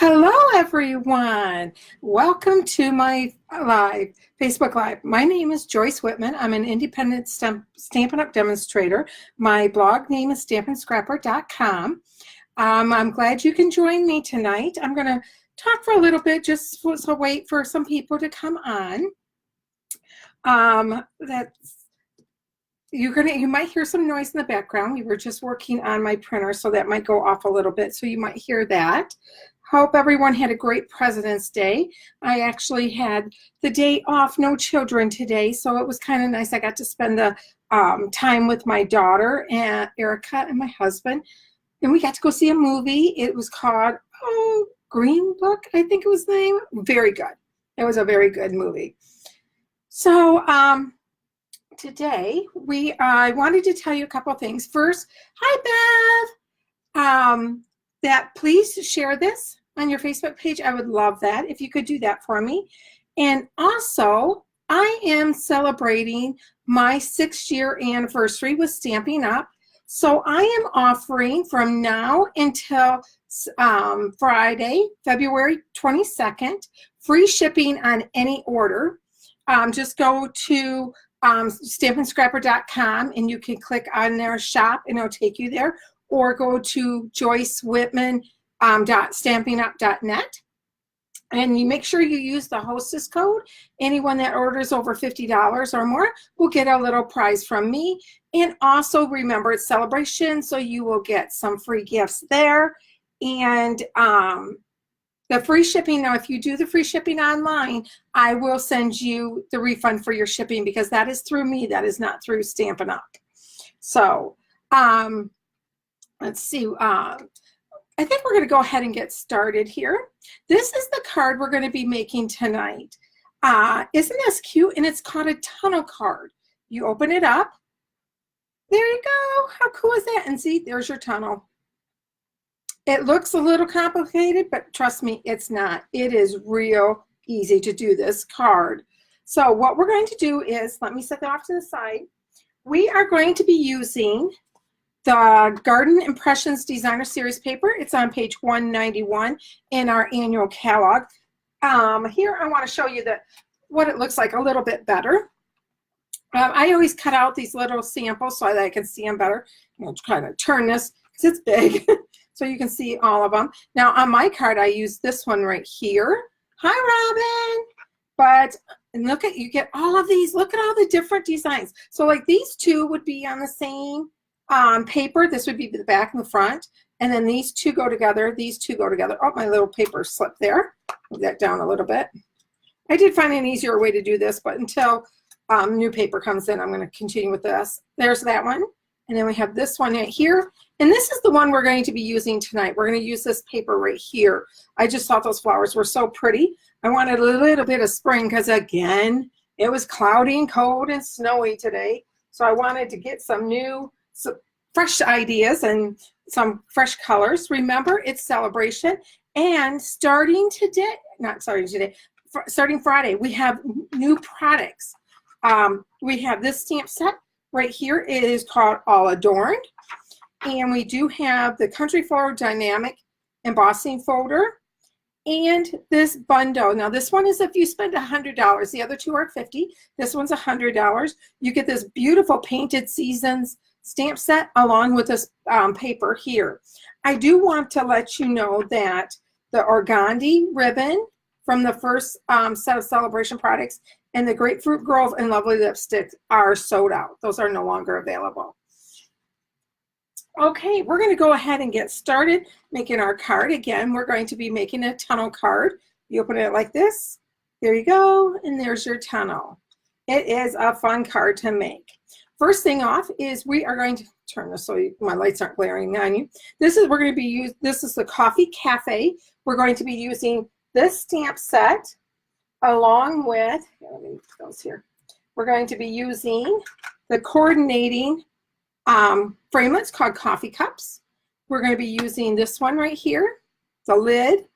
Hello, everyone. Welcome to my Facebook Live. My name is Joyce Whitman. I'm an independent Stampin' Up! Demonstrator. My blog name is stampinscrapper.com. I'm glad you can join me tonight. I'm going to talk for a little bit, just so wait for some people to come on. You might hear some noise in the background. We were just working on my printer, so that might go off a little bit, so you might hear that. Hope everyone had a great President's Day. I actually had the day off, no children today, so it was kind of nice. I got to spend the time with my daughter, and Erica, and my husband, and we got to go see a movie. It was called Green Book, I think it was the name. Very good. It was a very good movie. So today I wanted to tell you a couple things. First, hi Bev. That please share this on your Facebook page. I would love that if you could do that for me. And also, I am celebrating my 6-year anniversary with Stampin' Up. So I am offering from now until Friday, February 22nd, free shipping on any order. Just go to stampinscrapper.com and you can click on their shop and it'll take you there. Or go to joycewhitman.stampinup.net, and you make sure you use the hostess code. Anyone that orders over $50 or more will get a little prize from me. And also remember, it's celebration, so you will get some free gifts there. And the free shipping, now if you do the free shipping online, I will send you the refund for your shipping, because that is through me, that is not through Stampin' Up. So let's see. I think we're going to go ahead and get started here. This is the card we're going to be making tonight. Isn't this cute? And it's called a tunnel card. You open it up. There you go. How cool is that? And see, there's your tunnel. It looks a little complicated, but trust me, it's not. It is real easy to do this card. So what we're going to do is, let me set that off to the side. We are going to be using the Garden Impressions Designer Series paper. It's on page 191 in our annual catalog. Here I want to show you what it looks like a little bit better. I always cut out these little samples so that I can see them better. I'm going to kind of turn this because it's big so you can see all of them. Now on my card I use this one right here. Hi Robin! But look at, you get all of these. Look at all the different designs. So like these two would be on the same paper. This would be the back and the front, and then these two go together, these two go together. Oh, my little paper slipped there. Move that down a little bit. I did find an easier way to do this, but until new paper comes in, I'm going to continue with this. There's that one, and then we have this one right here, and this is the one we're going to be using tonight. We're going to use this paper right here. I just thought those flowers were so pretty. I wanted a little bit of spring because, again, it was cloudy and cold and snowy today, so I wanted to get some fresh ideas and some fresh colors. Remember, it's celebration, and starting Friday, we have new products. We have this stamp set right here. It is called All Adorned, and we do have the Country Floral Dynamic Embossing Folder and this bundle. Now this one is if you spend $100. The other two are $50. This one's $100. You get this beautiful Painted Seasons stamp set along with this paper here. I do want to let you know that the organdy ribbon from the first set of celebration products and the Grapefruit Grove and Lovely Lipstick are sold out. Those are no longer available. Okay, we're going to go ahead and get started making our card. Again, we're going to be making a tunnel card. You open it like this. There you go, and there's your tunnel. It is a fun card to make. First thing off is we are going to turn this so my lights aren't glaring on you. This is the Coffee Cafe. We're going to be using this stamp set along with, let me put those here. We're going to be using the coordinating framelits called Coffee Cups. We're going to be using this one right here, the lid,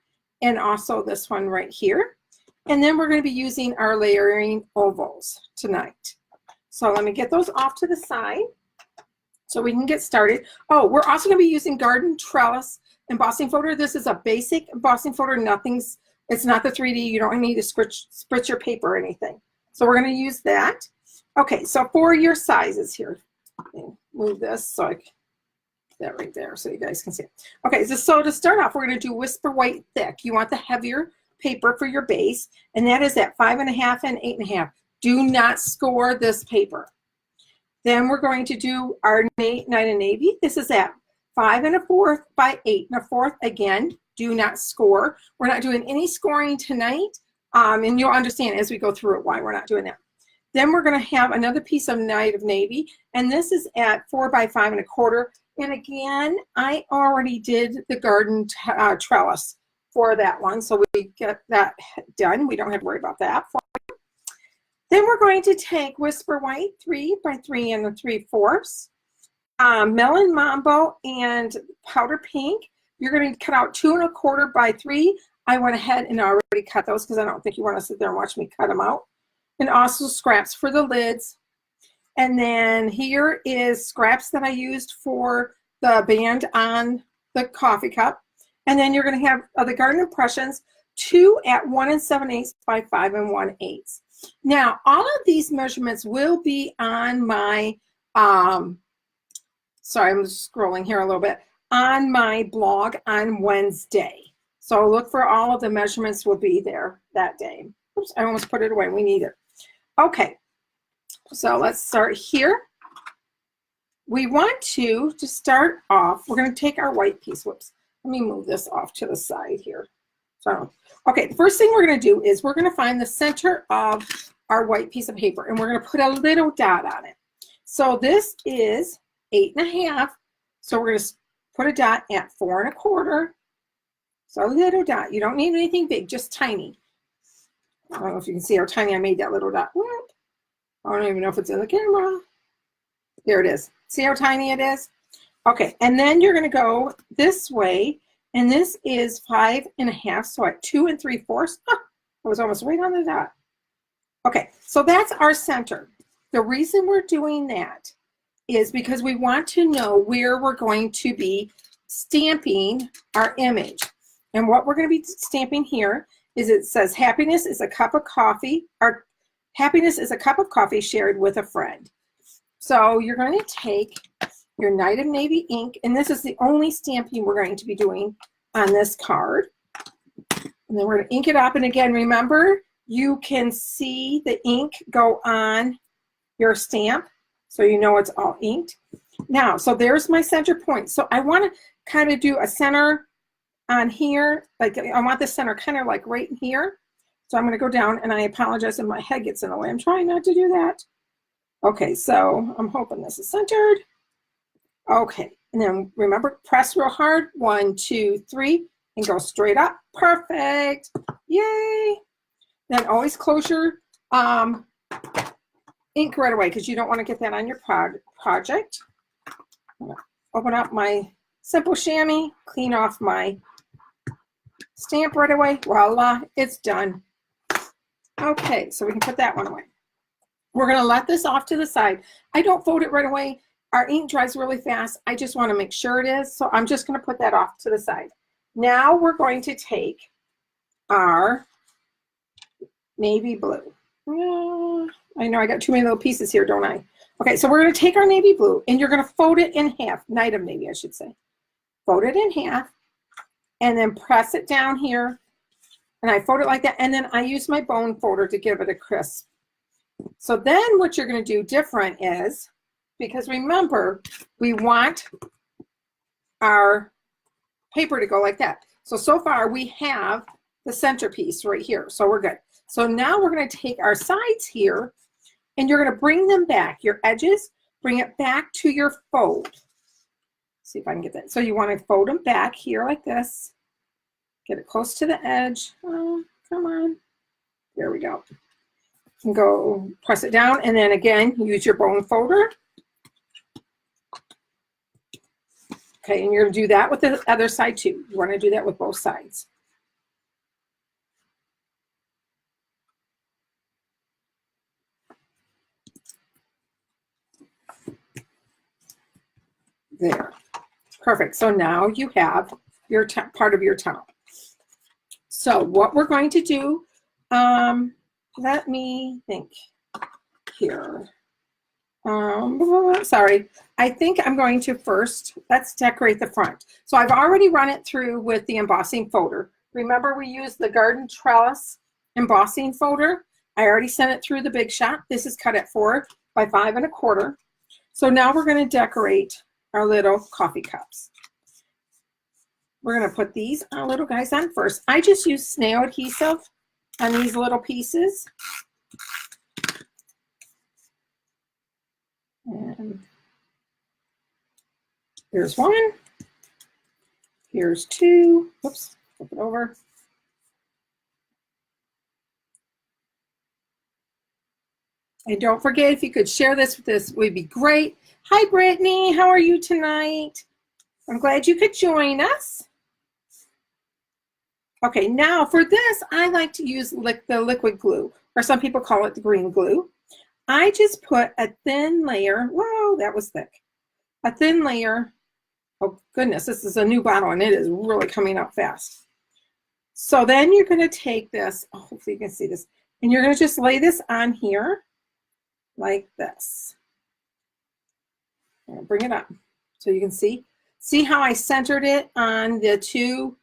and also this one right here. And then we're going to be using our layering ovals tonight. So let me get those off to the side so we can get started. Oh, we're also going to be using garden trellis embossing folder. This is a basic embossing folder. It's not the 3D. You don't need to spritz your paper or anything. So we're going to use that. Okay, so for your sizes here, move this so I can that right there so you guys can see it. Okay, so to start off, we're going to do Whisper White Thick. You want the heavier paper for your base, and that is at 5.5 and 8.5. Do not score this paper. Then we're going to do our Night and Navy. This is at 5 1/4 by 8 1/4. Again, do not score. We're not doing any scoring tonight, and you'll understand as we go through it why we're not doing that. Then we're going to have another piece of Night of Navy, and this is at 4 by 5 1/4. And again, I already did the garden trellis for that one, so we get that done. We don't have to worry about that. Then we're going to take Whisper White 3 by 3 3/4, Melon Mambo and Powder Pink. You're going to cut out 2 1/4 by 3. I went ahead and already cut those because I don't think you want to sit there and watch me cut them out. And also scraps for the lids. And then here is scraps that I used for the band on the coffee cup. And then you're going to have the Garden Impressions, 2 at 1 7/8 by 5 1/8. Now, all of these measurements will be on my, sorry, I'm just scrolling here a little bit, on my blog on Wednesday. So look for all of the measurements will be there that day. Oops, I almost put it away. We need it. Okay. So let's start here. We want to start off, we're going to take our white piece. Whoops. Let me move this off to the side here. So, okay, the first thing we're going to do is we're going to find the center of our white piece of paper, and we're going to put a little dot on it. So this is 8 1/2. So we're going to put a dot at 4 1/4. So a little dot. You don't need anything big, just tiny. I don't know if you can see how tiny I made that little dot. Whoop. I don't even know if it's in the camera. There it is. See how tiny it is? Okay, and then you're going to go this way, and this is 5 1/2, so at 2 3/4. I was almost right on the dot. Okay, so that's our center. The reason we're doing that is because we want to know where we're going to be stamping our image. And what we're going to be stamping here is it says happiness is a cup of coffee, or happiness is a cup of coffee shared with a friend. So you're going to take your Night of Navy ink, and this is the only stamping we're going to be doing on this card. And then we're going to ink it up. And again, remember, you can see the ink go on your stamp, so you know it's all inked. Now, so there's my center point. So I want to kind of do a center on here. Like I want the center kind of like right here. So I'm going to go down, and I apologize if my head gets in the way. I'm trying not to do that. Okay, so I'm hoping this is centered. Okay, and then remember, press real hard. 1, 2, 3, and go straight up. Perfect. Yay. Then always close your ink right away because you don't want to get that on your project. Open up my Simple Chamois, clean off my stamp right away. Voila, it's done. Okay, so we can put that one away. We're going to let this off to the side. I don't fold it right away. Our ink dries really fast. I just want to make sure it is. So I'm just going to put that off to the side. Now we're going to take our navy blue. I know I got too many little pieces here, don't I? Okay, so we're going to take our navy blue, and you're going to fold it in half. Night of Navy, I should say. Fold it in half, and then press it down here. And I fold it like that, and then I use my bone folder to give it a crisp. So then what you're going to do different is, because remember, we want our paper to go like that. So far we have the centerpiece right here. So we're good. So now we're going to take our sides here, and you're going to bring them back. Your edges, bring it back to your fold. See if I can get that. So you want to fold them back here like this. Get it close to the edge. Oh, come on. There we go. You can go press it down, and then again, use your bone folder. Okay, and you're going to do that with the other side too. You want to do that with both sides. There. Perfect. So now you have your part of your top. So what we're going to do, let me think here. Sorry, I think I'm going to first, let's decorate the front. So I've already run it through with the embossing folder. Remember we used the garden trellis embossing folder? I already sent it through the Big Shot. This is cut at 4 by 5 1/4. So now we're going to decorate our little coffee cups. We're going to put these little guys on first. I just use snail adhesive on these little pieces. And here's one. Here's two. Whoops, flip it over. And don't forget, if you could share this with this, would be great. Hi, Brittany. How are you tonight? I'm glad you could join us. Okay, now for this, I like to use the liquid glue, or some people call it the green glue. I just put a thin layer. Whoa, that was thick. A thin layer. Oh, goodness, this is a new bottle, and it is really coming out fast. So then you're going to take this. Oh, hopefully you can see this. And you're going to just lay this on here like this. And bring it up so you can see. See how I centered it on the two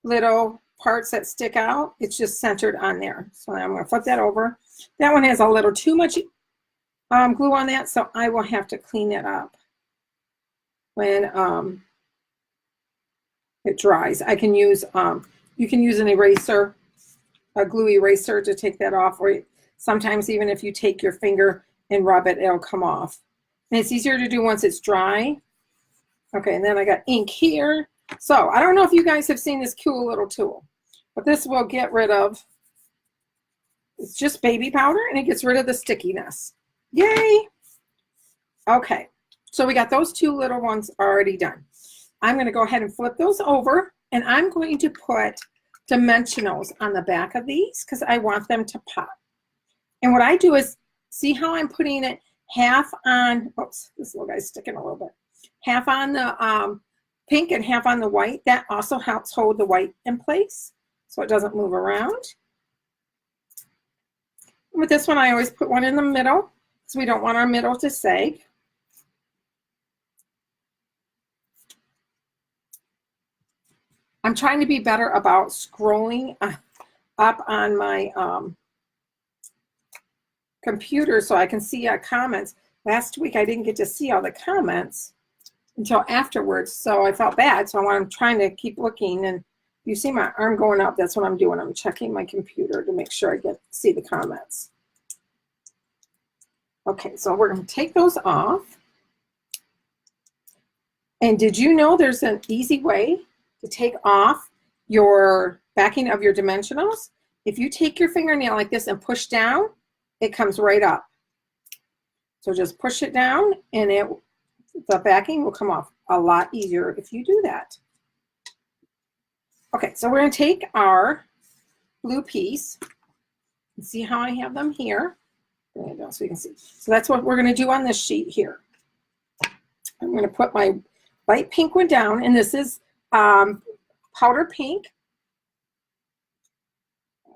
little parts that stick out? It's just centered on there. So I'm going to flip that over. That one has a little too much glue on that, so I will have to clean that up when it dries. I can use, you can use an eraser, a glue eraser to take that off, or sometimes even if you take your finger and rub it, it'll come off. And it's easier to do once it's dry. Okay, and then I got ink here. So I don't know if you guys have seen this cool little tool, but this will get rid of, it's just baby powder, and it gets rid of the stickiness. Yay! Okay, so we got those two little ones already done. I'm going to go ahead and flip those over, and I'm going to put dimensionals on the back of these because I want them to pop. And what I do is, see how I'm putting it half on, oops, this little guy's sticking a little bit, half on the pink and half on the white. That also helps hold the white in place so it doesn't move around. With this one, I always put one in the middle because we don't want our middle to sag. I'm trying to be better about scrolling up on my computer so I can see comments. Last week, I didn't get to see all the comments until afterwards, so I felt bad. So I'm trying to keep looking, and you see my arm going up. That's what I'm doing. I'm checking my computer to make sure I get to see the comments. Okay, so we're going to take those off. And did you know there's an easy way to take off your backing of your dimensionals? If you take your fingernail like this and push down, it comes right up. So just push it down, and the backing will come off a lot easier if you do that. Okay, so we're going to take our blue piece and see how I have them here. Bring it down so you can see. So that's what we're going to do on this sheet here. I'm going to put my light pink one down, and this is powder pink.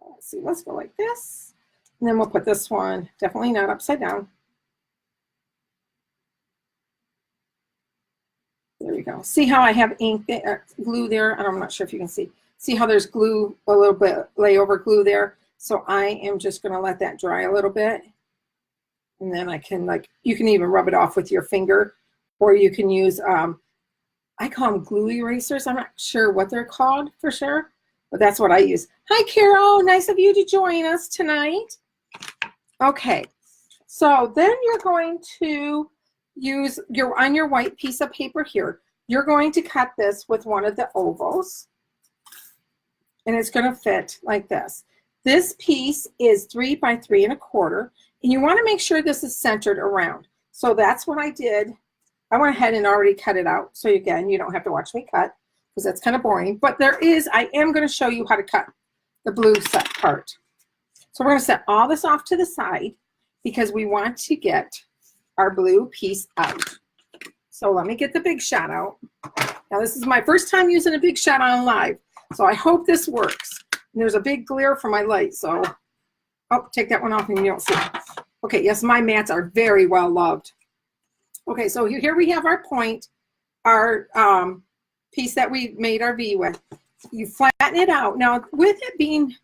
Let's see, let's go like this. And then we'll put this one, definitely not upside down. There we go. See how I have ink there, glue there? I'm not sure if you can see. See how there's glue, a little bit layover glue there? So I am just going to let that dry a little bit. And then I can, like, you can even rub it off with your finger, or you can use, I call them glue erasers. I'm not sure what they're called for sure, but that's what I use. Hi, Carol. Nice of you to join us tonight. Okay, so then you're going to use on your white piece of paper here, you're going to cut this with one of the ovals, and it's going to fit like this. This piece is 3 by 3 1/4, and you want to make sure this is centered around. So that's what I did. I went ahead and already cut it out. So again, you don't have to watch me cut because that's kind of boring, but I am going to show you how to cut the blue set part. So we're going to set all this off to the side because we want to get our blue piece out. So let me get the Big Shot out. Now this is my first time using a Big Shot on live, so I hope this works. And there's a big glare from my light, so, oh, take that one off and you don't see it. Okay, yes, my mats are very well loved. Okay, so here we have our point, our piece that we made our V with. You flatten it out. Now, with it being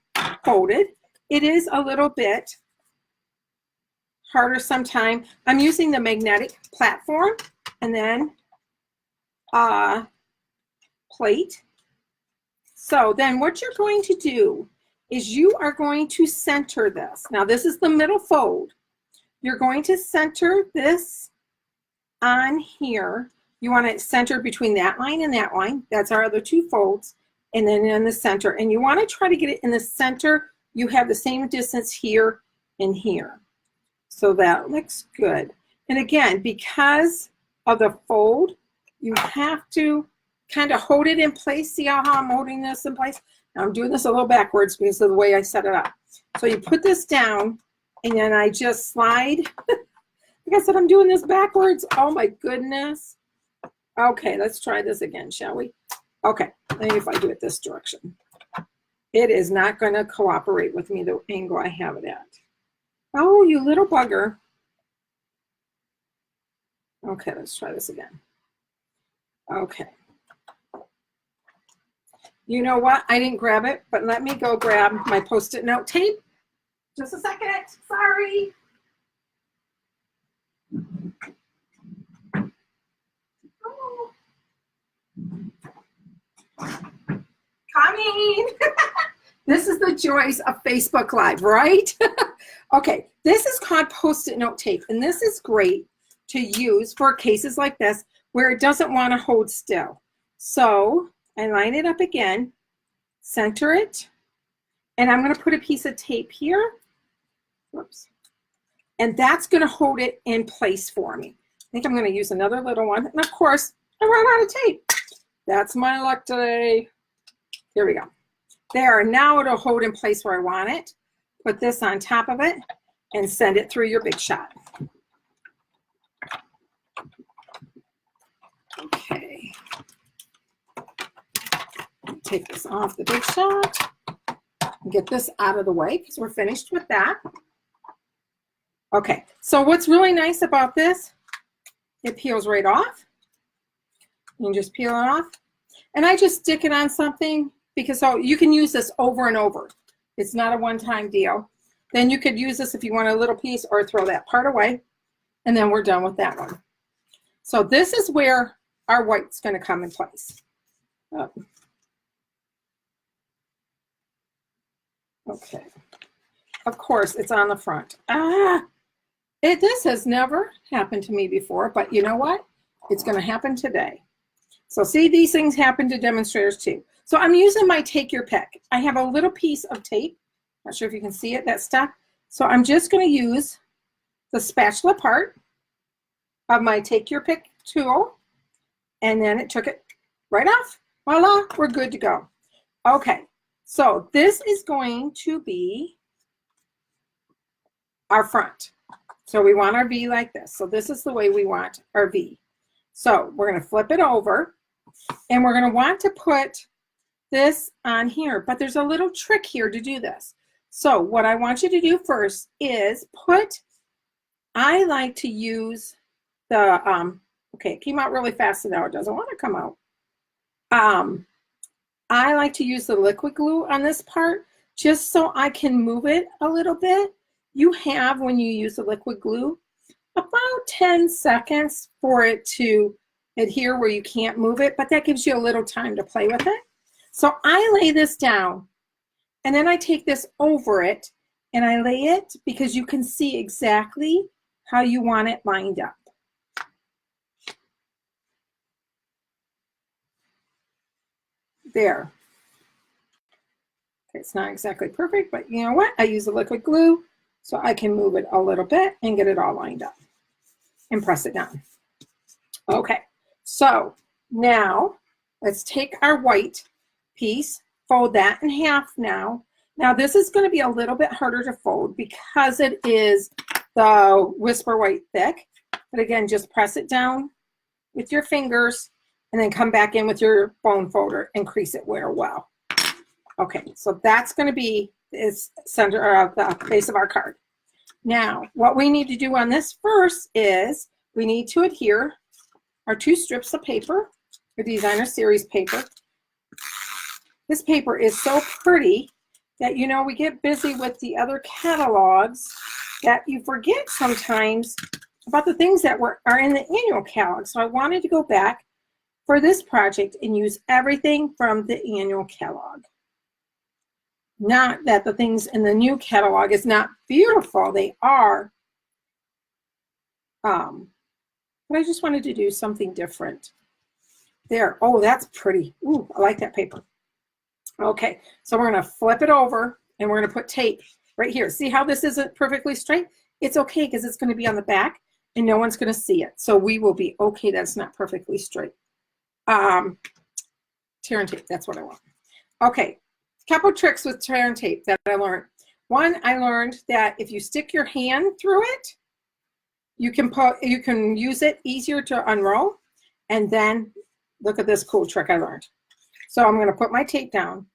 folded, it is a little bit harder sometimes. I'm using the magnetic platform and then plate. So then what you're going to do is you are going to center this. Now this is the middle fold. You're going to center this on here. You want it centered between that line and that line. That's our other two folds. And then in the center. And you want to try to get it in the center. You have the same distance here and here. So that looks good. And again, because of the fold, you have to kind of hold it in place. See how I'm holding this in place? Now I'm doing this a little backwards because of the way I set it up. So you put this down and then I just slide. Like I said, I'm doing this backwards. Oh my goodness. Okay, let's try this again, shall we? Okay, maybe if I do it this direction. It is not going to cooperate with me the angle I have it at. Oh, you little bugger. Okay, let's try this again. Okay. You know what? I didn't grab it, but let me go grab my Post-it note tape. Just a second. Sorry. Oh. Coming. This is the joys of Facebook Live, right? Okay, this is called Post-it note tape, and this is great to use for cases like this where it doesn't want to hold still. So I line it up again, center it, and I'm going to put a piece of tape here. Whoops. And that's going to hold it in place for me. I think I'm going to use another little one. And of course, I ran out of tape. That's my luck today. Here we go. There, now it'll hold in place where I want it. Put this on top of it and send it through your Big Shot. Okay. Take this off the Big Shot. Get this out of the way because we're finished with that. Okay, so what's really nice about this, it peels right off. You can just peel it off. And I just stick it on something because so you can use this over and over. It's not a one-time deal. Then you could use this if you want a little piece or throw that part away. And then we're done with that one. So this is where our white's going to come in place. Oh. Okay. Of course, it's on the front. This has never happened to me before, but you know what? It's going to happen today. So see, these things happen to demonstrators too. So I'm using my Take Your Pick. I have a little piece of tape. Not sure if you can see it, that stuck. So I'm just going to use the spatula part of my Take Your Pick tool, and then it took it right off. Voila, we're good to go. Okay, so this is going to be our front. So we want our V like this. So this is the way we want our V. So we're going to flip it over, and we're going to want to put this on here, but there's a little trick here to do this. So what I want you to do first is I like to use the, okay, it came out really fast and now it doesn't want to come out. I like to use the liquid glue on this part just so I can move it a little bit. You have, when you use the liquid glue, about 10 seconds for it to adhere where you can't move it, but that gives you a little time to play with it. So I lay this down, and then I take this over it, and I lay it because you can see exactly how you want it lined up. There. Okay, it's not exactly perfect, but you know what? I use the liquid glue so I can move it a little bit and get it all lined up and press it down. Okay, so now let's take our white piece, fold that in half now. Now this is going to be a little bit harder to fold because it is the Whisper White thick. But again, just press it down with your fingers and then come back in with your bone folder and crease it where well. Okay, so that's going to be the center of the base of our card. Now, what we need to do on this first is we need to adhere our 2 strips of paper, the designer series paper. This paper is so pretty that, you know, we get busy with the other catalogs that you forget sometimes about the things that are in the annual catalog. So I wanted to go back for this project and use everything from the annual catalog. Not that the things in the new catalog is not beautiful, they are. But I just wanted to do something different. There, oh, that's pretty. Ooh, I like that paper. Okay, so we're gonna flip it over and we're gonna put tape right here. See how this isn't perfectly straight? It's okay because it's gonna be on the back and no one's gonna see it. So we will be okay that's not perfectly straight. Tear and tape, that's what I want. Okay, couple tricks with tear and tape that I learned. One, I learned that if you stick your hand through it, you can use it easier to unroll. And then look at this cool trick I learned. So I'm going to put my tape down,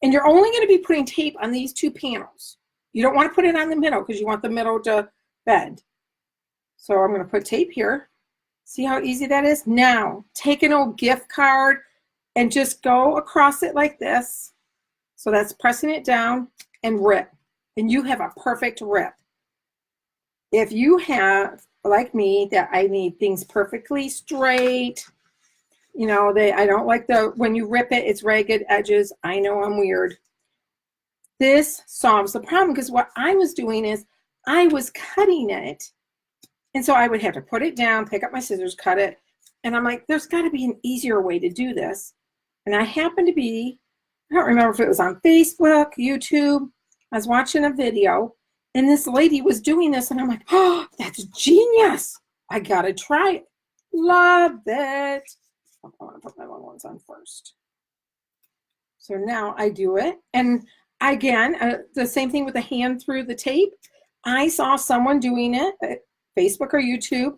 and you're only going to be putting tape on these 2 panels. You don't want to put it on the middle because you want the middle to bend. So I'm going to put tape here. See how easy that is? Now take an old gift card and just go across it like this. So that's pressing it down and rip. And you have a perfect rip. If you have, like me, that I need things perfectly straight, you know, I don't like when you rip it, it's ragged edges. I know I'm weird. This solves the problem because what I was doing is I was cutting it. And so I would have to put it down, pick up my scissors, cut it. And I'm like, there's got to be an easier way to do this. And I happened to be, I don't remember if it was on Facebook, YouTube. I was watching a video and this lady was doing this and I'm like, oh, that's genius. I got to try it. Love it. I want to put my little ones on first. So now I do it. And again, the same thing with the hand through the tape. I saw someone doing it at Facebook or YouTube.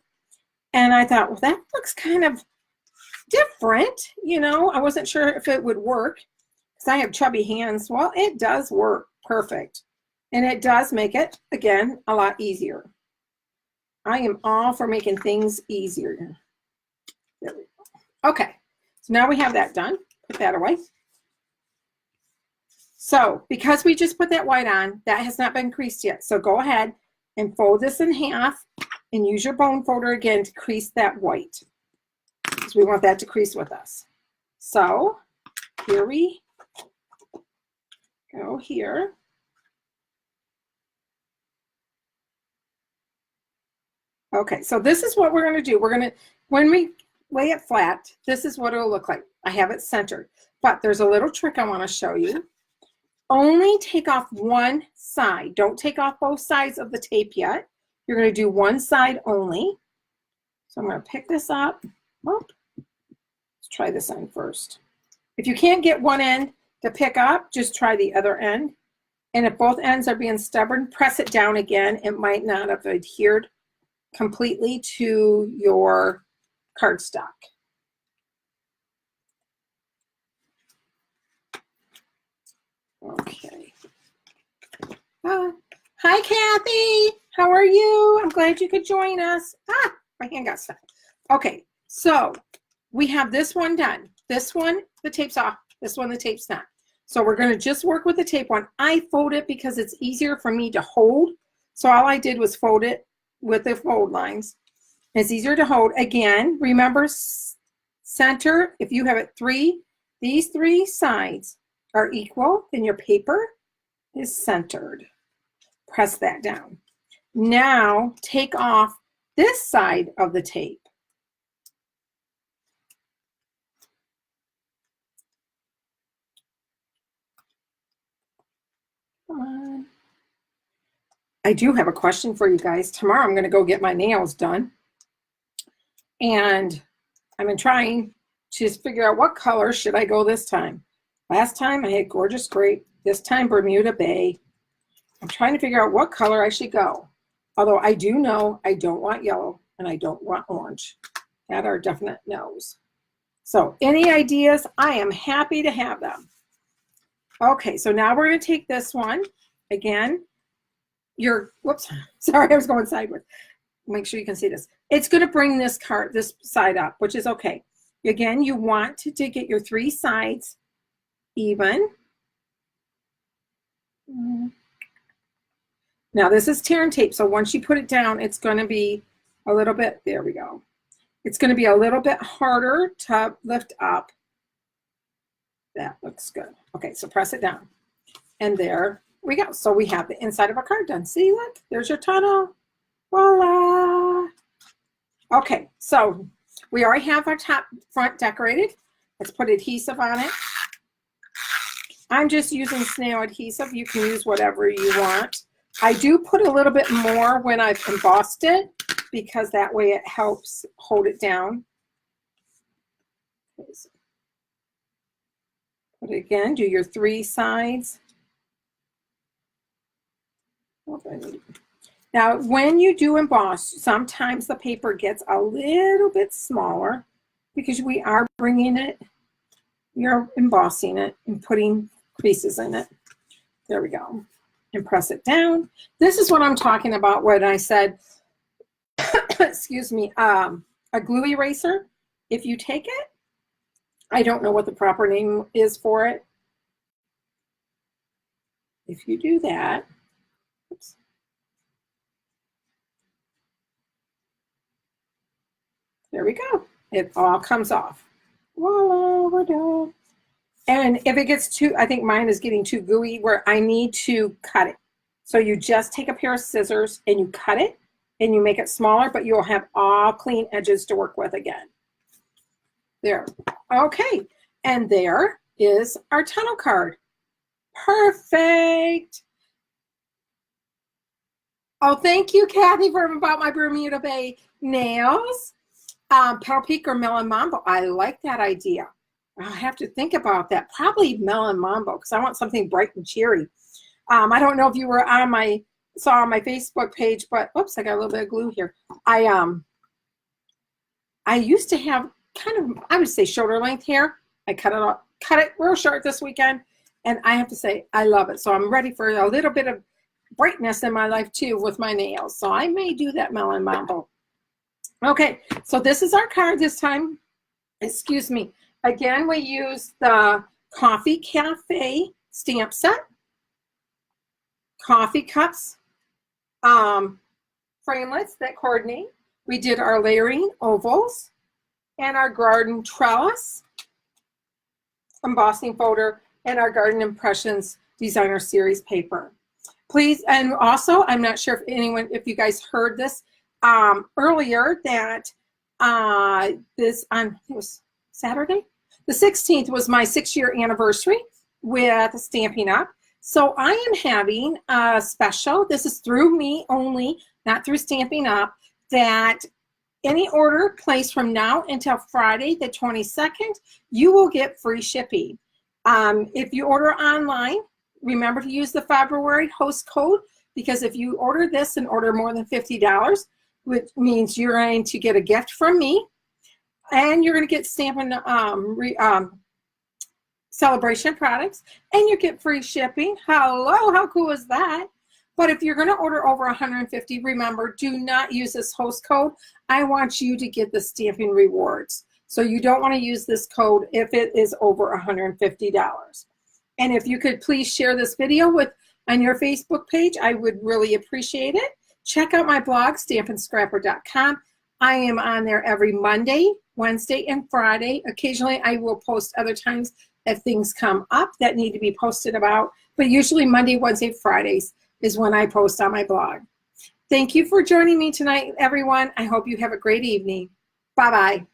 And I thought, well, that looks kind of different. You know, I wasn't sure if it would work because I have chubby hands. Well, it does work perfect. And it does make it, again, a lot easier. I am all for making things easier. There we go. Okay, so now we have that done. Put that away. So because we just put that white on, that has not been creased yet. So go ahead and fold this in half and use your bone folder again to crease that white, because we want that to crease with us. So here we go here. Okay, so this is what we're going to do. We're going to, when we lay it flat, this is what it'll look like. I have it centered, but there's a little trick I want to show you. Only take off one side. Don't take off both sides of the tape yet. You're going to do one side only. So I'm going to pick this up. Let's try this end first. If you can't get one end to pick up, just try the other end. And if both ends are being stubborn, press it down again. It might not have adhered completely to your cardstock. Okay. Hi, Kathy. How are you? I'm glad you could join us. My hand got stuck. Okay, so we have this one done. This one, the tape's off. This one, the tape's not. So we're going to just work with the tape one. I fold it because it's easier for me to hold. So all I did was fold it with the fold lines. It's easier to hold. Again, remember center. If you have it these 3 sides are equal, then your paper is centered. Press that down. Now take off this side of the tape. Come on. I do have a question for you guys. Tomorrow I'm going to go get my nails done. And I've been trying to figure out what color should I go this time. Last time I had gorgeous grape. This time Bermuda Bay. I'm trying to figure out what color I should go. Although I do know I don't want yellow and I don't want orange. That are definite no's. So any ideas, I am happy to have them. Okay, so now we're going to take this one. Again, whoops, sorry, I was going sideways. Make sure you can see this. It's going to bring this side up, which is okay. Again, you want to get your 3 sides even. Now this is tear and tape, so once you put it down, it's going to be a little bit, there we go. It's going to be a little bit harder to lift up. That looks good. Okay, so press it down. And there we go. So we have the inside of our card done. See, look, there's your tunnel. Voila. Okay, so we already have our front decorated. Let's put adhesive on it. I'm just using snail adhesive. You can use whatever you want. I do put a little bit more when I've embossed it because that way it helps hold it down. Okay, so put it again, do your 3 sides. Now, when you do emboss, sometimes the paper gets a little bit smaller because we are bringing it, you're embossing it and putting creases in it. There we go. And press it down. This is what I'm talking about when I said, excuse me, a glue eraser. If you take it, I don't know what the proper name is for it. If you do that, oops. There we go. It all comes off. Voila, we're done. And if it gets too, I think mine is getting too gooey where I need to cut it. So you just take a pair of scissors and you cut it and you make it smaller, but you'll have all clean edges to work with again. There. Okay. And there is our tunnel card. Perfect. Oh, thank you, Kathy, about my Bermuda Bay nails. Pearl Peak or Melon Mambo. I like that idea. I'll have to think about that. Probably Melon Mambo because I want something bright and cheery. I don't know if you were on saw on my Facebook page, but oops, I got a little bit of glue here. I used to have kind of, I would say, shoulder length hair. I cut it real short this weekend, and I have to say I love it. So I'm ready for a little bit of brightness in my life too with my nails. So I may do that Melon Mambo. Okay, so this is our card this time. Excuse me. Again, we use the Coffee Cafe stamp set, coffee cups, framelits that coordinate. We did our layering ovals and our garden trellis, embossing folder, and our Garden Impressions Designer Series paper. Please, and also, I'm not sure if you guys heard this earlier that it was Saturday? The 16th was my 6-year anniversary with Stampin' Up. So I am having a special, this is through me only, not through Stampin' Up, that any order placed from now until Friday the 22nd, you will get free shipping. If you order online, remember to use the February host code, because if you order this and order more than $50, which means you're going to get a gift from me, and you're going to get Stampin' Celebration products, and you get free shipping. Hello, how cool is that? But if you're going to order over 150, remember, do not use this host code. I want you to get the Stampin' Rewards. So you don't want to use this code if it is over $150. And if you could please share this video on your Facebook page, I would really appreciate it. Check out my blog, stampandscrapper.com. I am on there every Monday, Wednesday, and Friday. Occasionally, I will post other times if things come up that need to be posted about. But usually Monday, Wednesday, Fridays is when I post on my blog. Thank you for joining me tonight, everyone. I hope you have a great evening. Bye-bye.